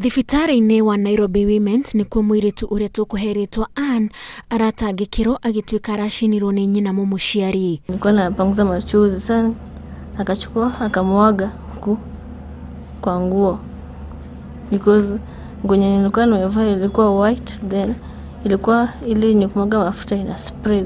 Thibitari-inĩ wa Nairobi Women's nĩkuo mũirĩtu ũrĩa tũkũheretwo Ann aratangĩkĩrwo agĩtuĩka aracinirwo nĩ nyina mũciari. Nilikuwa napanguza machozi sana, akachukua akamwaga kwa nguo, because nguo nilikuwa nimevaa ilikuwa white, then ilikuwa ile yenye kumwaga mafuta ina spray.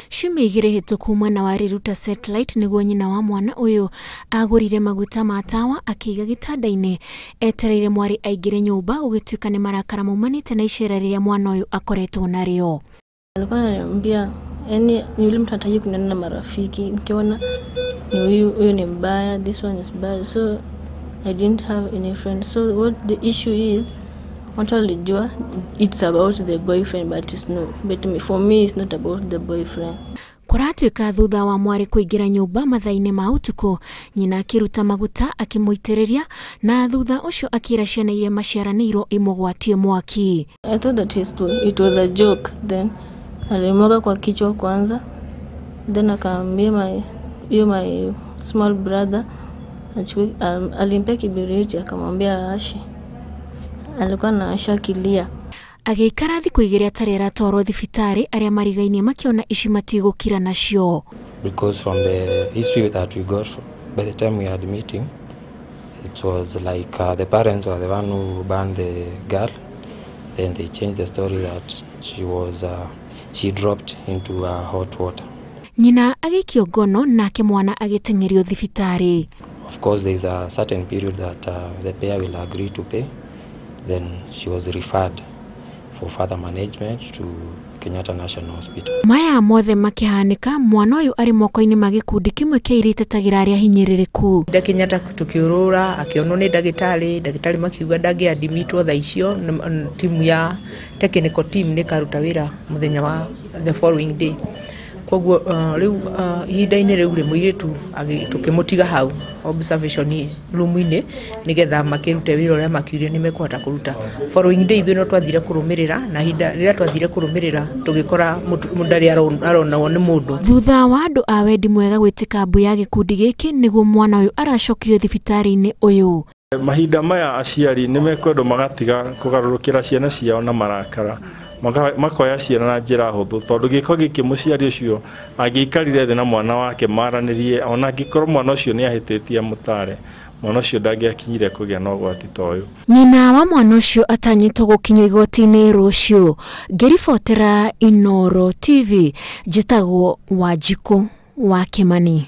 Ciumia hĩtũku mwena wa Riruta Satellite nĩguo nyina wa mwana ũyũ agũrire maguta ma tawa akĩiga gĩtanda-inĩ etereire mwari aingĩre nyũmba gũgĩtuĩka nĩ marakara maumanĩte na icera rĩrĩa mwana ũyũ akoretwo narĩo. Alikuwa ananiambia yani ni yule mtu anataka kunena na marafiki, nikiona ni huyu ni mbaya, this one is bad, so I didn't have any friends. So what the issue is, watu walijua it's about the boyfriend, but it's not, but for me it's not about the boyfriend. Kũratuĩka thutha wa mwari kũingĩra nyũmba mathaa-inĩ ma ũtukũ, nyina akĩruta maguta akĩmũitĩrĩria na thutha ũcio akĩra ciana iria maciaranĩirwo imũgwatie mwaki. I thought that it was a joke, then alimwaga kwa kichwa kwanza, then akaambia my small brother alimpea kibiriti akamwambia aashe. Alikuwa anaasha kilia. Agĩikara thikũ igĩrĩ atarĩ aratwarwo thibitari arĩa marigainie makiona ici matigũkira nacio. Because from the history that we got by the time we had meeting, it was like the parents were the one who banned the girl. Then they changed the story that she dropped into hot water. Nyina agĩikio ngono nake mwana agĩteng'erio thibitari. Of course, there is a certain period that the pair will agree to pay. Then she was referred for further management to Kenyatta National Hospital. Maya mothe makĩhanĩka mwana ũyũ arĩ moko-inĩ ma gĩkundi kĩmwe kĩa irĩtetagĩra arĩa hinyĩrĩrĩku. Kenyatta tũkĩũrũra akĩonwo nĩ ndagĩtarĩ makiuga ndangĩadmitwo thaa icio, timu ya technical team nĩ karuta wĩra mũthenya wa the following day. Koguo rĩu ihinda-inĩ rĩu rĩ mũirĩtu tũkĩmũtiga hau observation room-inĩ nĩgetha makĩrute wĩra ũrĩa makiuria nĩ mekũhota kũruta. Following day ithuĩ no twathire kũrũmĩrĩra, na hinda rĩrĩa twathire kũrũmĩrĩra tũgĩkora mũndari aronagwo nĩ mũndũ. Thutha wa andũ a wendi mwega gwĩtĩka mbu ya gĩkundi gĩkĩ nĩguo mwana ũyũ aracokirio thibitari-inĩ ũyũ. Mahinda maya aciari nĩ mekwendwo magatiga kũgarũrũkĩra ciana ciao na marakara, makoya ciana na njĩra hũthũ, tondũ gĩko gĩkĩ mũciari ũcio angĩikarire thĩ na mwana wake maranĩrie, ona angĩkorwo mwana ũcio nĩ ahĩtĩtie mũtare, mwana ũcio ndangĩakinyire kũgĩa na ũgwati ta ũyũ. Nyina wa mwana ũcio atanyĩtwo gũkinywo igoti-inĩ rũciũ. Ngĩribotera Inooro TV, njĩtagwo Wanjikũ wa Kimani.